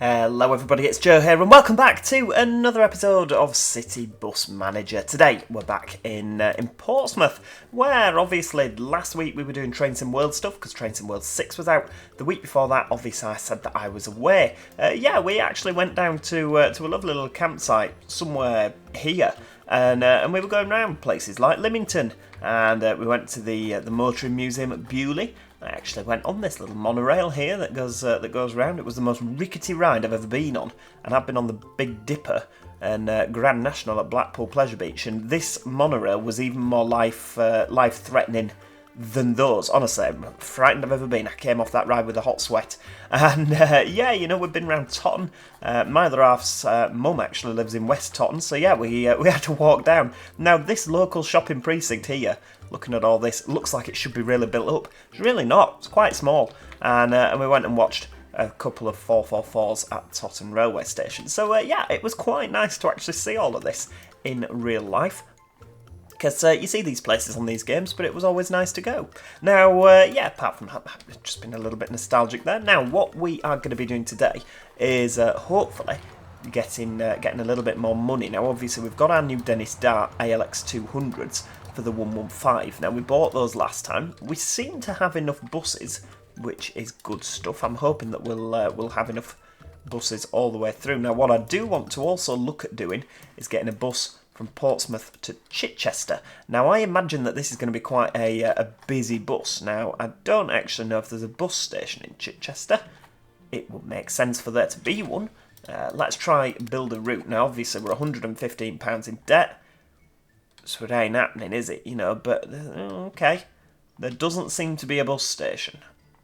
Hello everybody, it's Joe here and welcome back to another episode of City Bus Manager. Today we're back in Portsmouth, where obviously last week we were doing Train Sim World stuff because Train Sim World 6 was out. The week before that obviously I said that I was away. We actually went down to a lovely little campsite somewhere here and we were going around places like Lymington and we went to the Motoring Museum at Bewley. I actually went on this little monorail here that goes round. It was the most rickety ride I've ever been on, and I've been on the Big Dipper and Grand National at Blackpool Pleasure Beach, and this monorail was even more life-threatening than those. Honestly, I'm frightened I've ever been. I came off that ride with a hot sweat, and we've been around Totton. My other half's mum actually lives in West Totton, so yeah, we had to walk down. Now this local shopping precinct here, looking at all this, looks like it should be really built up. It's really not. It's quite small. And we went and watched a couple of 444s at Totton railway station. So it was quite nice to actually see all of this in real life. Because you see these places on these games, but it was always nice to go. Now, apart from that, I've just been a little bit nostalgic there. Now, what we are going to be doing today is hopefully getting a little bit more money. Now, obviously, we've got our new Dennis Dart ALX 200s for the 115. Now, we bought those last time. We seem to have enough buses, which is good stuff. I'm hoping that we'll have enough buses all the way through. Now, what I do want to also look at doing is getting a bus from Portsmouth to Chichester. Now, I imagine that this is going to be quite a busy bus. Now, I don't actually know if there's a bus station in Chichester. It would make sense for there to be one. Let's try build a route. Now, obviously, we're £115 in debt, so it ain't happening, is it? But, okay. There doesn't seem to be a bus station.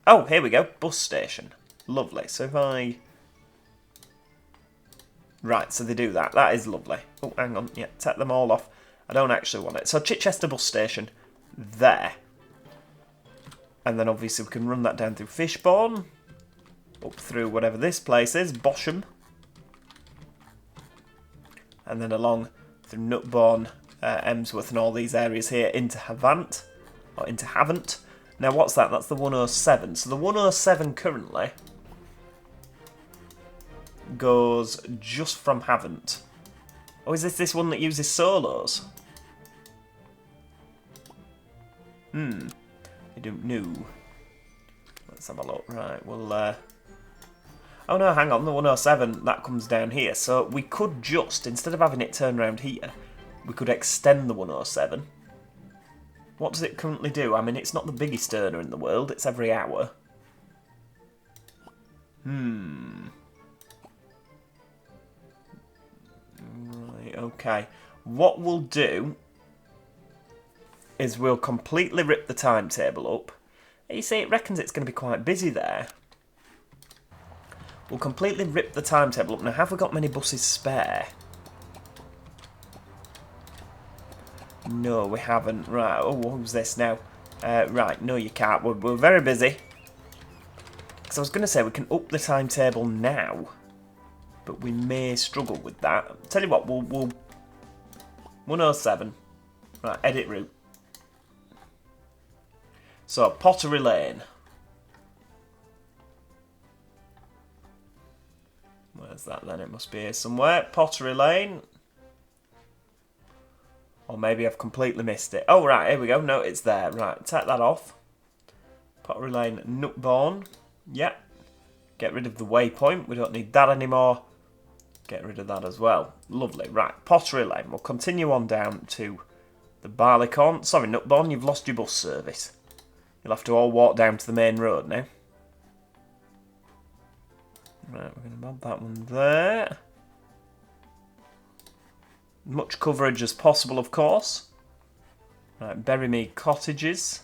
Oh, here we go, bus station. Lovely. So if I... Right, so they do that. That is lovely. Oh, hang on. Yeah, take them all off. I don't actually want it. So Chichester bus station, there. And then obviously we can run that down through Fishbourne, up through whatever this place is, Bosham. And then along through Nutbourne, Emsworth and all these areas here into Havant. Or into Havant. Now what's that? That's the 107. So the 107 currently goes just from Havant. Oh, is this one that uses solos? I don't know. Let's have a look. Right, well, oh no, hang on, the 107, that comes down here. So we could just, instead of having it turn around here, we could extend the 107. What does it currently do? I mean, it's not the biggest earner in the world, it's every hour. Right, okay. What we'll do is we'll completely rip the timetable up. You see, it reckons it's going to be quite busy there. We'll completely rip the timetable up. Now, have we got many buses spare? No, we haven't. Right, oh, who's this now? Right, no, you can't. We're very busy. Because I was going to say we can up the timetable now, but we may struggle with that. Tell you what, we'll 107. Right, edit route. So, Pottery Lane. Where's that then? It must be here somewhere. Pottery Lane. Or maybe I've completely missed it. Oh, right, here we go. No, it's there. Right, take that off. Pottery Lane, Nutbourne. Yep. Get rid of the waypoint. We don't need that anymore. Get rid of that as well. Lovely. Right, Pottery Lane. We'll continue on down to the Barleycorn. Sorry, Nutbourne, you've lost your bus service. You'll have to all walk down to the main road now. Right, we're going to bob that one there. Much coverage as possible, of course. Right, Berrymead Cottages.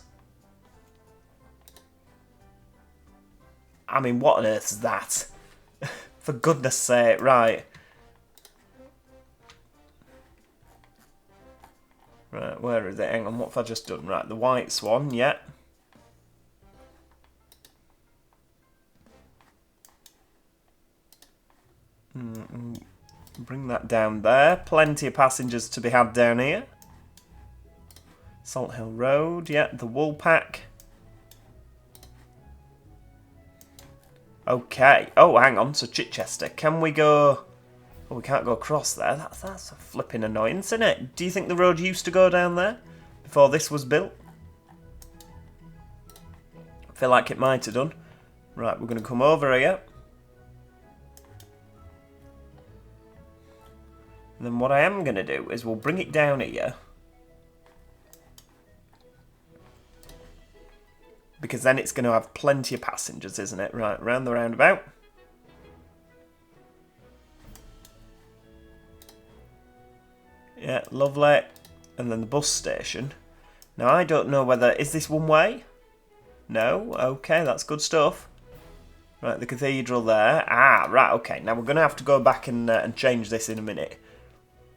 I mean, what on earth is that? For goodness sake, right. Right, where is it? Hang on, what have I just done? Right, the White Swan, yeah. Bring that down there. Plenty of passengers to be had down here. Salt Hill Road, yeah, the Woolpack. Okay. Oh, hang on. So Chichester. Can we go... Oh, we can't go across there. That's a flipping annoyance, isn't it? Do you think the road used to go down there before this was built? I feel like it might have done. Right, we're going to come over here. And then what I am going to do is we'll bring it down here. Because then it's going to have plenty of passengers, isn't it? Right, round the roundabout. Yeah, lovely. And then the bus station. Now, I don't know whether... Is this one way? No? Okay, that's good stuff. Right, the cathedral there. Ah, right, okay. Now, we're going to have to go back and change this in a minute.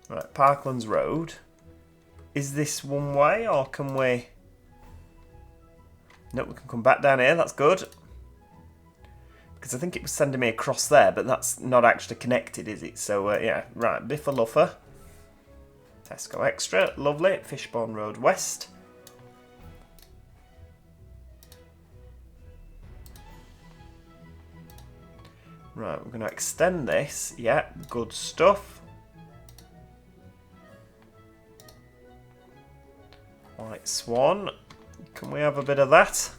Right, Parklands Road. Is this one way, or can we... No, we can come back down here. That's good. Because I think it was sending me across there, but that's not actually connected, is it? So, yeah. Right, Biffaluffa. Tesco Extra, lovely. Fishbourne Road West. Right, we're going to extend this. Yeah, good stuff. White Swan. Can we have a bit of that?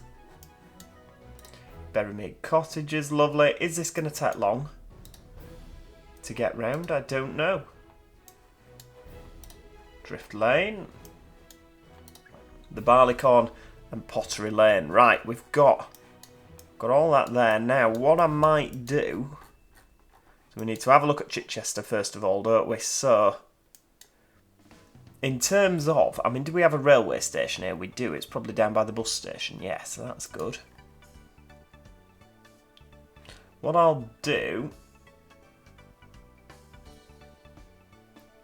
Berrymead Cottages, lovely. Is this going to take long to get round? I don't know. Drift Lane, the Barleycorn and Pottery Lane. Right, we've got all that there. Now, what I might do, so we need to have a look at Chichester first of all, don't we? So, in terms of, I mean, do we have a railway station here? We do. It's probably down by the bus station. Yeah, so that's good. What I'll do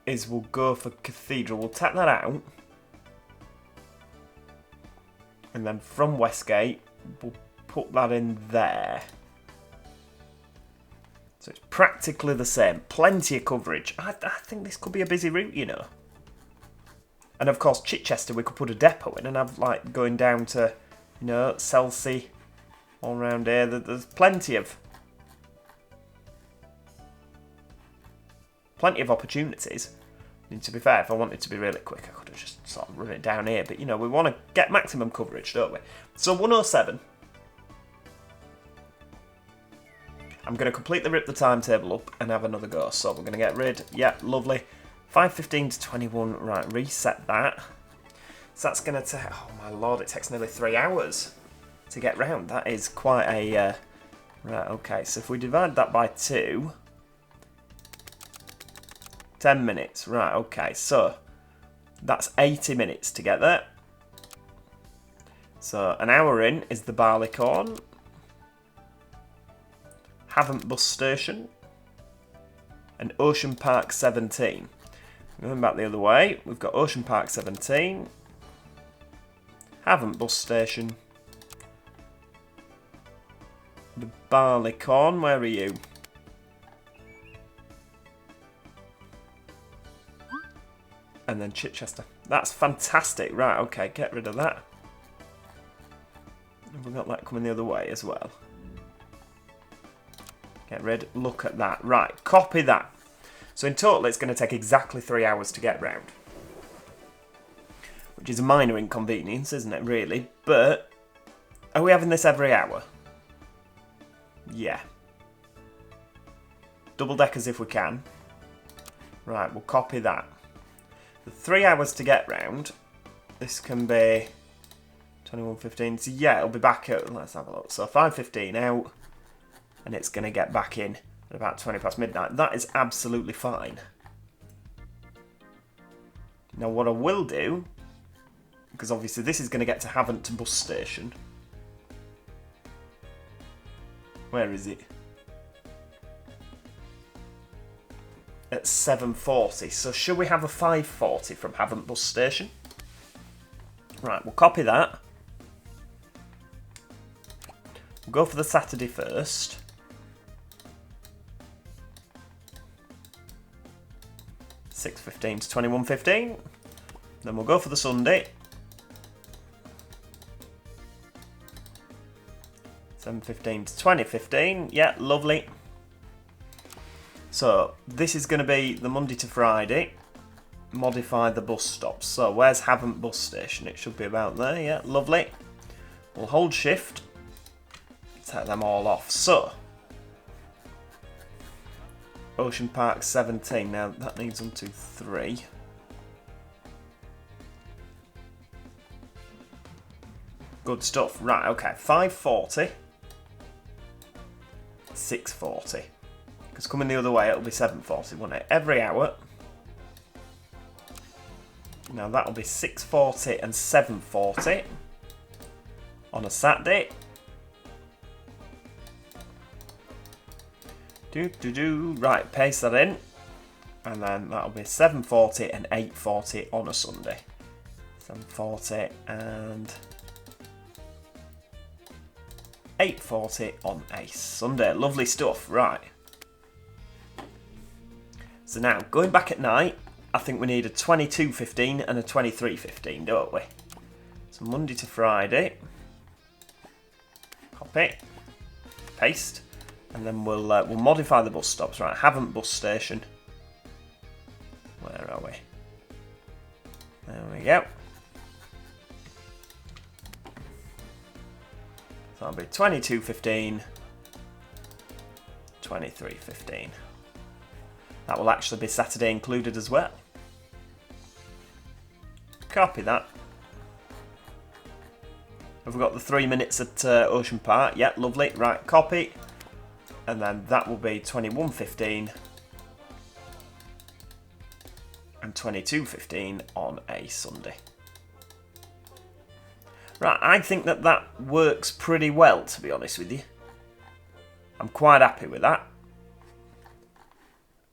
is we'll go for Cathedral. We'll tap that out. And then from Westgate, we'll put that in there. So it's practically the same. Plenty of coverage. I think this could be a busy route, you know. And of course, Chichester, we could put a depot in and have, like, going down to, you know, Selsey, all around here. There's plenty of opportunities. And to be fair, if I wanted to be really quick, I could have just sort of run it down here. But, you know, we want to get maximum coverage, don't we? So 107. I'm going to completely rip the timetable up and have another go. So we're going to get rid. Yeah, lovely. 5:15 to 21. Right, reset that. So that's going to take... Oh, my lord, it takes nearly 3 hours to get round. That is quite a... Right, okay. So if we divide that by 2... 10 minutes, right, okay, so that's 80 minutes to get there. So an hour in is the Barleycorn. Havant Bus Station. And Ocean Park 17. Going back the other way, we've got Ocean Park 17. Havant Bus Station. The Barleycorn, where are you? And then Chichester. That's fantastic. Right, okay, get rid of that. We've got that coming the other way as well. Get rid. Look at that. Right, copy that. So in total, it's going to take exactly 3 hours to get round. Which is a minor inconvenience, isn't it, really? But are we having this every hour? Yeah. Double deckers if we can. Right, we'll copy that. The 3 hours to get round. This can be 21:15. So yeah, it'll be back at, let's have a look. So 5:15 out, and it's going to get back in at about 20 past midnight. That is absolutely fine. Now what I will do, because obviously this is going to get to Havant Bus Station. Where is it? At 7:40. So should we have a 5:40 from Havant Bus Station? Right, we'll copy that. We'll go for the Saturday first. (6:15 to 21:15). Then we'll go for the Sunday. 7:15 to 20:15. Yeah, lovely. So this is going to be the Monday to Friday. Modify the bus stops. So where's Havant bus station? It should be about there. Yeah, lovely. We'll hold shift. Take them all off. So Ocean Park 17. Now that needs 1, 2, 3. Good stuff. Right, okay. 5:40. 6:40. Because coming the other way, it'll be 7:40, won't it? Every hour. Now that'll be 6:40 and 7:40 on a Saturday. Right, paste that in. And then that'll be 7:40 and 8:40 on a Sunday. 7:40 and 8:40 on a Sunday. Lovely stuff. Right. So now, going back at night, I think we need a 22:15 and a 23:15, don't we? So Monday to Friday. Copy. Paste. And then we'll modify the bus stops. Right, Havant bus station. Where are we? There we go. So that'll be 22:15, 23:15. That will actually be Saturday included as well. Copy that. Have we got the 3 minutes at Ocean Park? Yeah, lovely. Right, copy. And then that will be 21:15 and 22:15 on a Sunday. Right, I think that works pretty well, to be honest with you. I'm quite happy with that.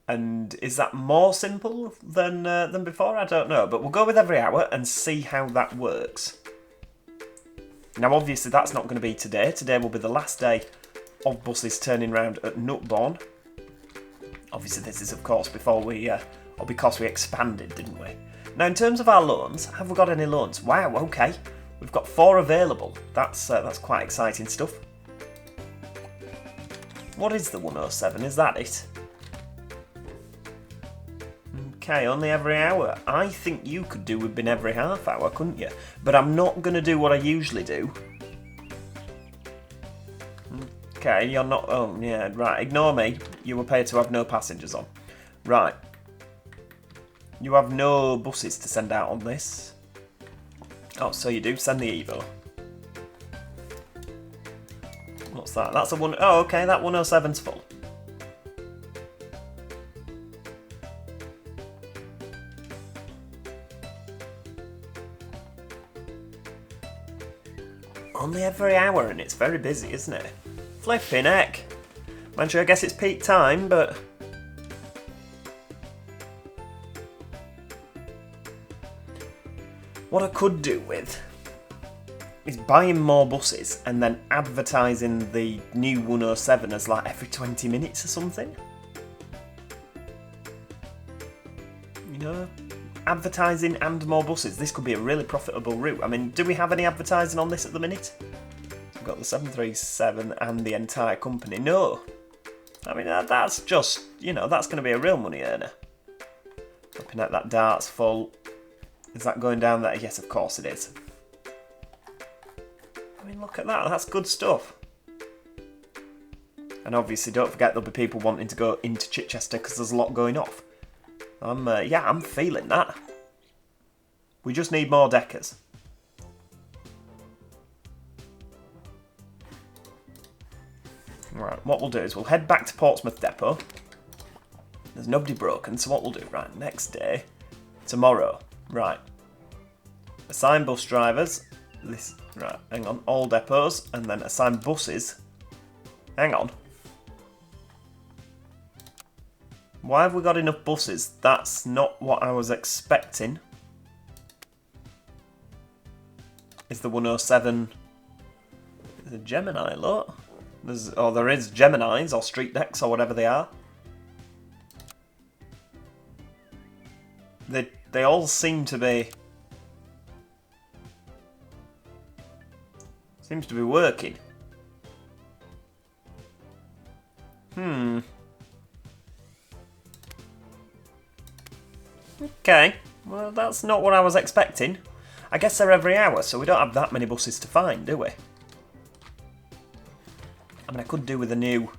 And is that more simple than before? I don't know, but we'll go with every hour and see how that works. Now, obviously, that's not going to be today. Today will be the last day of buses turning round at Nutbourne. Obviously, this is, of course, before we, or because we expanded, didn't we? Now, in terms of our loans, have we got any loans? Wow, okay. We've got 4 available. That's quite exciting stuff. What is the 107? Is that it? Okay, only every hour. I think you could do with being every half hour, couldn't you? But I'm not going to do what I usually do. Okay, you're not... Oh, yeah, right. Ignore me. You were paid to have no passengers on. Right. You have no buses to send out on this. Oh, so you do. Send the Evo. What's that? That's a one... Oh, okay, that 107's full. Only every hour, and it's very busy, isn't it? Flipping heck. Mind you, I guess it's peak time, but... What I could do with is buying more buses and then advertising the new 107 as like every 20 minutes or something. You know? Advertising and more buses. This could be a really profitable route. I mean, do we have any advertising on this at the minute? We've got the 737 and the entire company. No. I mean, that's just, you know, that's going to be a real money earner. Looking at that dart's full. Is that going down there? Yes, of course it is. I mean, look at that. That's good stuff. And obviously, don't forget there'll be people wanting to go into Chichester because there's a lot going off. Yeah, I'm feeling that. We just need more deckers. Right, what we'll do is we'll head back to Portsmouth Depot. There's nobody broken, so what we'll do, right, next day, tomorrow, right. Assign bus drivers, this, right, hang on, all depots, and then assign buses. Hang on. Why have we got enough buses? That's not what I was expecting. Is the 107... Is a Gemini, look. There is Geminis, or street decks, or whatever they are. They all seem to be... Seems to be working. Okay, well that's not what I was expecting. I guess they're every hour, so we don't have that many buses to find, do we? I mean, I could do with a new...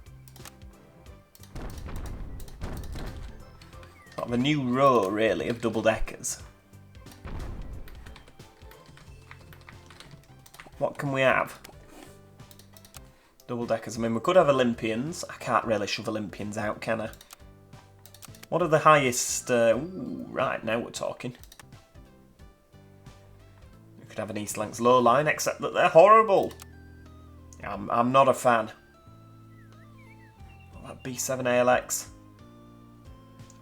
sort of a new row, really, of double-deckers. What can we have? Double-deckers. I mean, we could have Olympians. I can't really shove Olympians out, can I? What are the highest... ooh, right, now we're talking. We could have an East Lancs low line, except that they're horrible. I'm not a fan. That B7 ALX.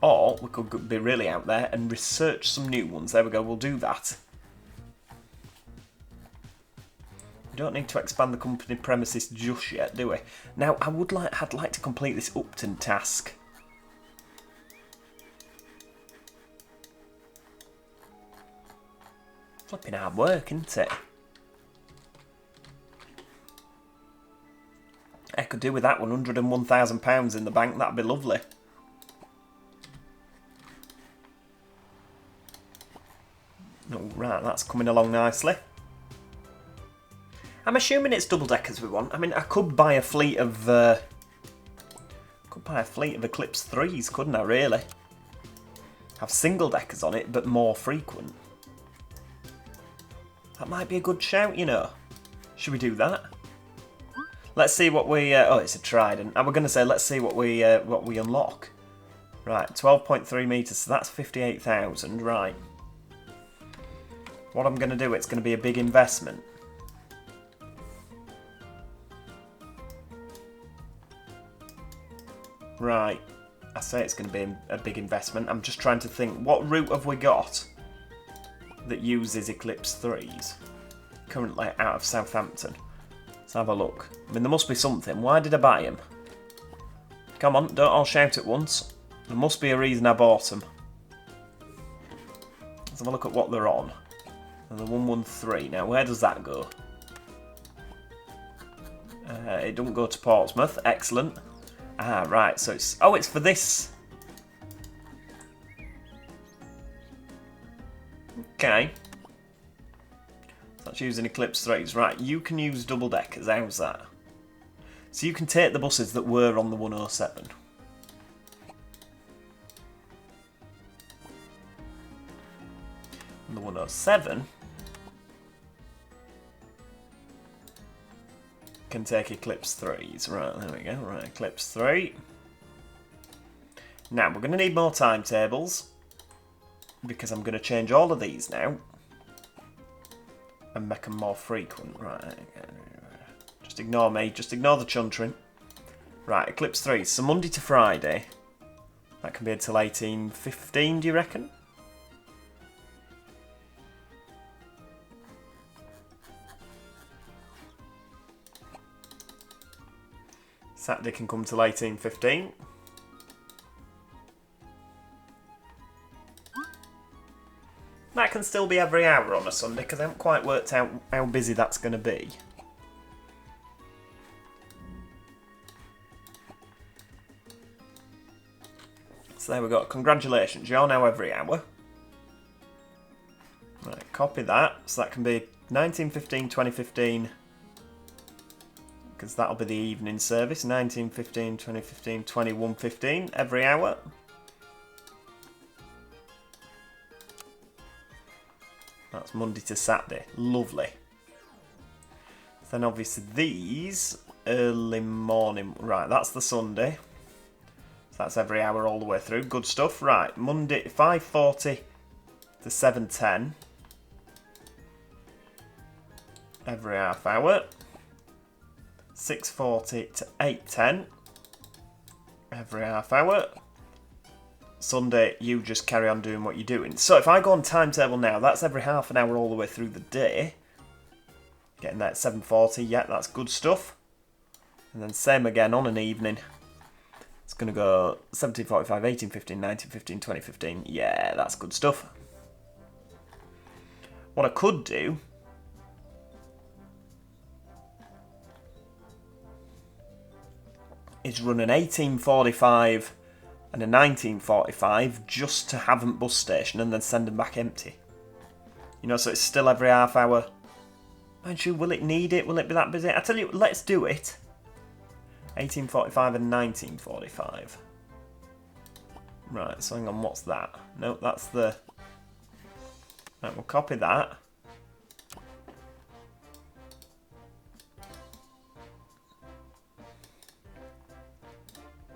Or we could be really out there and research some new ones. There we go, we'll do that. We don't need to expand the company premises just yet, do we? Now, I'd like to complete this Upton task. Flipping hard work, isn't it? I could do with that £101,000 in the bank, that'd be lovely. Oh, right, that's coming along nicely. I'm assuming it's double-deckers we want. I mean, I could buy a fleet of... Eclipse 3s, couldn't I, really? Have single-deckers on it, but more frequent. That might be a good shout, you know. Should we do that? Let's see what we... oh, it's a Trident. I was going to say, let's see what we unlock. Right, 12.3 metres, so that's 58,000, right. What I'm going to do, it's going to be a big investment. Right, I say it's going to be a big investment. I'm just trying to think, what route have we got that uses Eclipse 3s? Currently out of Southampton. Let's have a look. I mean, there must be something. Why did I buy them? Come on, don't all shout at once. There must be a reason I bought them. Let's have a look at what they're on. And the 113. Now, where does that go? It doesn't go to Portsmouth. Excellent. Ah, right. So it's... oh, it's for this. Okay. So that's using Eclipse 3s. Right, you can use double-deckers. How's that? So you can take the buses that were on the 107. And the 107... can take Eclipse 3s. Right, there we go. Right, Eclipse 3. Now, we're going to need more timetables, because I'm going to change all of these now and make them more frequent. Right, just ignore me. Just ignore the chuntering. Right, Eclipse 3. So Monday to Friday. That can be until 18:15, do you reckon? Saturday can come till 18:15. That can still be every hour on a Sunday because I haven't quite worked out how busy that's going to be. So there we go. Congratulations, you're now every hour. Right, copy that. So that can be 19:15, 20:15. Because that'll be the evening service, 19:15, 20:15, 21:15, every hour. That's Monday to Saturday. Lovely. Then obviously these, early morning, right, that's the Sunday. So that's every hour all the way through, good stuff. Right, Monday, 5:40 to 7:10. Every half hour. 6:40 to 8:10 every half hour. Sunday, you just carry on doing what you're doing. So if I go on timetable now, that's every half an hour all the way through the day. Getting that at 7:40, yeah, that's good stuff. And then same again on an evening. It's going to go 17:45, 18:15, 19:15, 20:15. Yeah, that's good stuff. What I could do... is run an 1845 and a 1945 just to Havant bus station and then send them back empty. You know, so it's still every half hour. Mind you, will it need it? Will it be that busy? I tell you, let's do it. 1845 and 1945. Right, so hang on, what's that? No, that's the... Right, we'll copy that.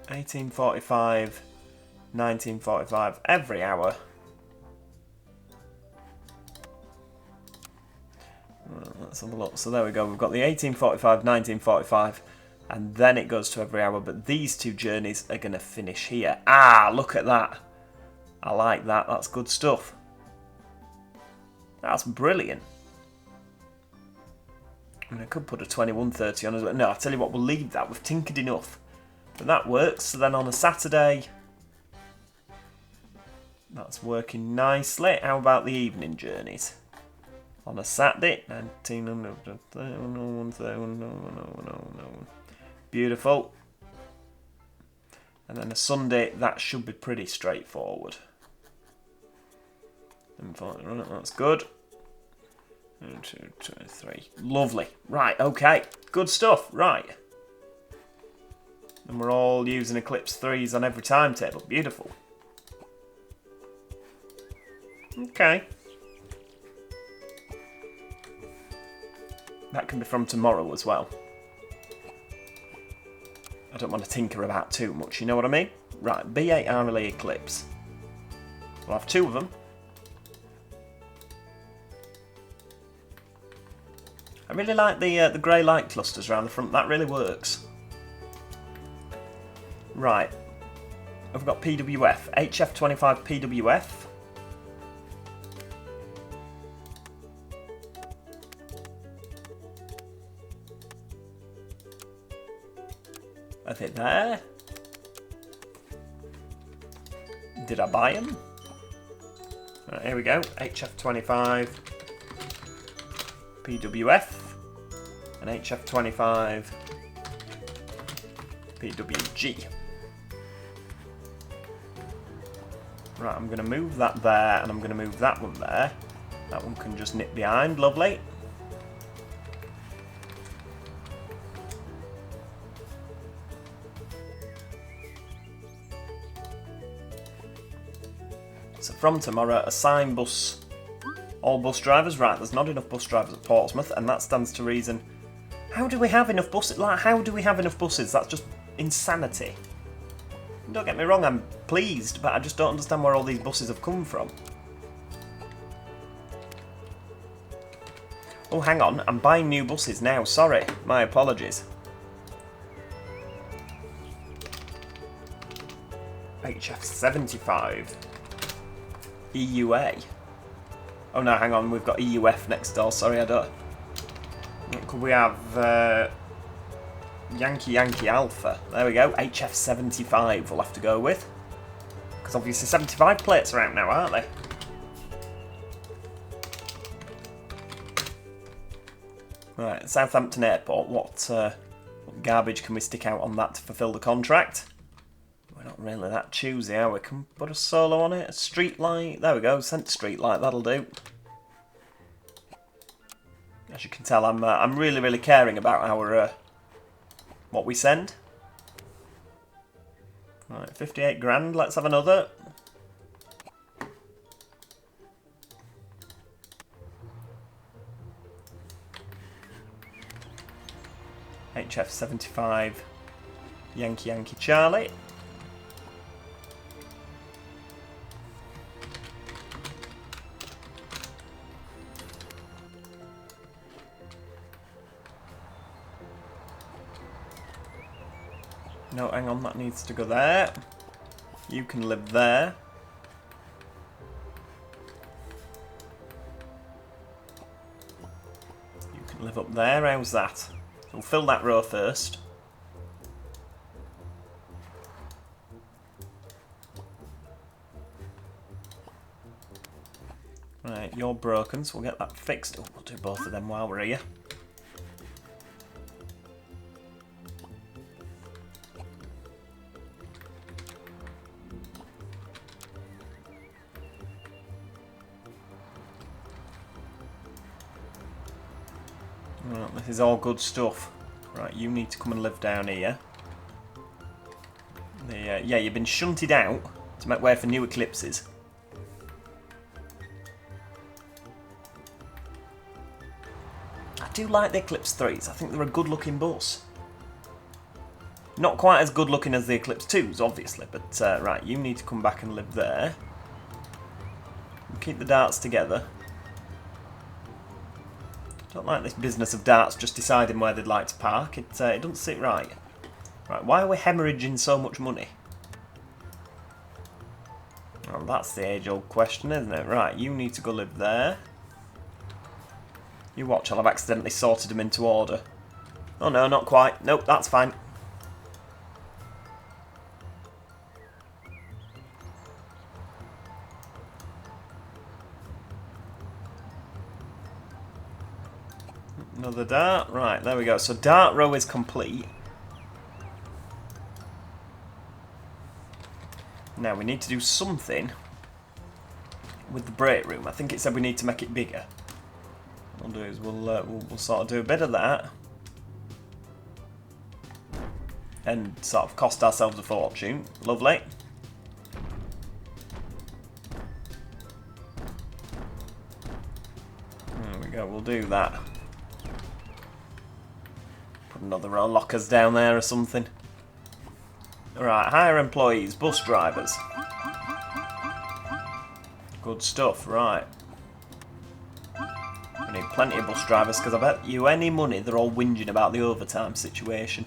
(1845, 1945) every hour. Right, let's have a look. So there we go. We've got the 1845, 1945, and then it goes to every hour. But these two journeys are going to finish here. Ah, look at that. I like that. That's good stuff. That's brilliant. I mean, I could put a 2130 on as well. No, I tell you what, we'll leave that. We've tinkered enough. But that works. So then on a Saturday, that's working nicely. How about the evening journeys? On a Saturday, 1900. Beautiful. And then a Sunday, that should be pretty straightforward. That's good. 1, 2, 2, 3. Lovely. Right, okay. Good stuff. Right. And we're all using Eclipse 3s on every timetable. Beautiful. Okay. That can be from tomorrow as well. I don't want to tinker about too much, you know what I mean? Right, B8 RLE Eclipse. We'll have 2 of them. I really like the grey light clusters around the front. That really works. Right. I've got PWF. HF25 PWF. Are they there? Did I buy them? Right, here we go. HF25 PWF and HF25 PWG. Right, I'm going to move that there and I'm going to move that one there. That one can just nip behind. Lovely. So from tomorrow, assign bus, all bus drivers. Right, there's not enough bus drivers at Portsmouth, and that stands to reason. How do we have enough buses? Like, how do we have enough buses? That's just insanity. Don't get me wrong, I'm pleased, but I just don't understand where all these buses have come from. Oh, hang on, I'm buying new buses now. Sorry, my apologies. HF75. EUA. Oh no, hang on, we've got EUF next door. Sorry, I don't. Could we have Yankee Alpha? There we go. HF75 we'll have to go with. Because obviously 75 plates are out now, aren't they? Right, Southampton Airport. What garbage can we stick out on that to fulfil the contract? We're not really that choosy, are we? Can we put a solo on it? A street light? There we go, sent street light, that'll do. As you can tell, I'm really, really caring about our what we send. Right, 58 grand, let's have another. HF75 Yankee Charlie. No, hang on, that needs to go there. You can live there. You can live up there, how's that? We'll fill that row first. Right, you're broken, so we'll get that fixed. Oh, we'll do both of them while we're here. This is all good stuff. Right, you need to come and live down here. Yeah, you've been shunted out to make way for new eclipses. I do like the Eclipse 3s. I think they're a good looking bus. Not quite as good looking as the Eclipse 2s, obviously, but right, you need to come back and live there. Keep the darts together. Don't like this business of darts just deciding where they'd like to park. It doesn't sit right. Right, why are we hemorrhaging so much money? Well, that's the age-old question, isn't it? Right, you need to go live there. You watch, I'll have accidentally sorted them into order. Oh no, not quite. Nope, that's fine. Another dart. Right, there we go. So dart row is complete. Now we need to do something with the break room. I think it said we need to make it bigger. What we'll do is we'll sort of do a bit of that. And sort of cost ourselves a fortune. Lovely. There we go, we'll do that. Put another row of lockers down there or something. Right, hire employees, bus drivers. Good stuff, right. We need plenty of bus drivers because I bet you any money they're all whinging about the overtime situation.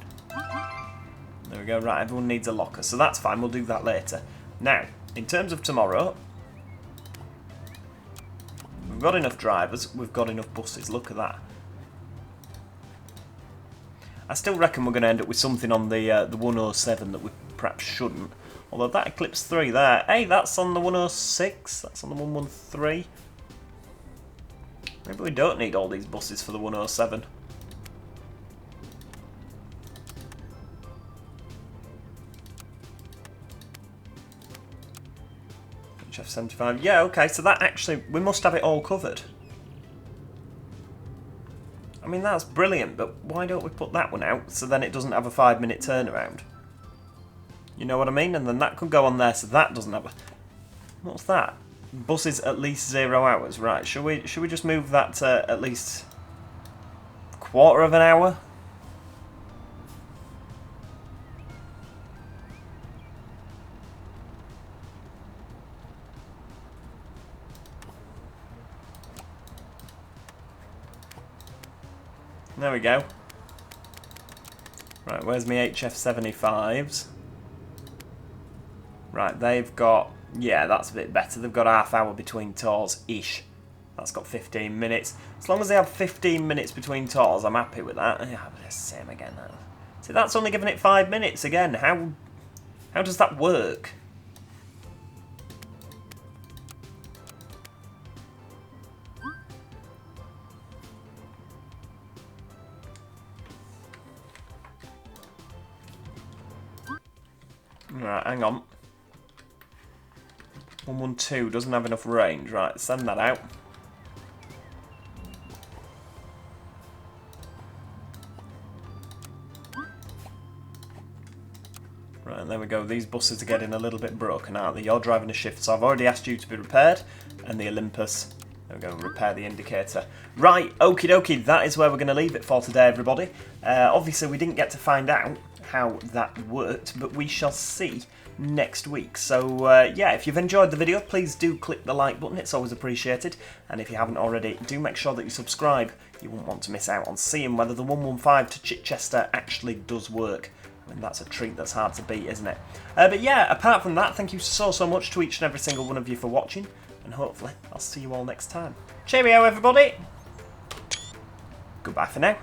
There we go, right, everyone needs a locker, so that's fine, we'll do that later. Now, in terms of tomorrow, we've got enough drivers, we've got enough buses, look at that. I still reckon we're going to end up with something on the 107 that we perhaps shouldn't. Although that Eclipse 3 there, hey, that's on the 106, that's on the 113. Maybe we don't need all these buses for the 107. HF75, yeah, okay, so that actually, we must have it all covered. I mean, that's brilliant, but why don't we put that one out so then it doesn't have a 5-minute turnaround? You know what I mean? And then that could go on there so that doesn't have a... What's that? Buses at least 0 hours. Right, should we just move that to at least a quarter of an hour? There we go. Right, where's my HF75s? Right, they've got... Yeah, that's a bit better. They've got half hour between tours-ish. That's got 15 minutes. As long as they have 15 minutes between tours, I'm happy with that. Yeah, same again. See, that's only giving it 5 minutes again. How does that work? Right, hang on. 112 doesn't have enough range. Right, send that out. Right, there we go. These buses are getting a little bit broken, aren't they? You're driving a shift, so I've already asked you to be repaired. And the Olympus, there we go, repair the indicator. Right, okie dokie, that is where we're going to leave it for today, everybody. Obviously, we didn't get to find out how that worked, but we shall see next week. So yeah, if you've enjoyed the video, please do click the like button, it's always appreciated, and if you haven't already, do make sure that you subscribe. You won't want to miss out on seeing whether the 115 to Chichester actually does work. I mean, that's a treat that's hard to beat, isn't it? But yeah, apart from that, thank you so much to each and every single one of you for watching, and hopefully I'll see you all next time. Cheerio, everybody! Goodbye for now.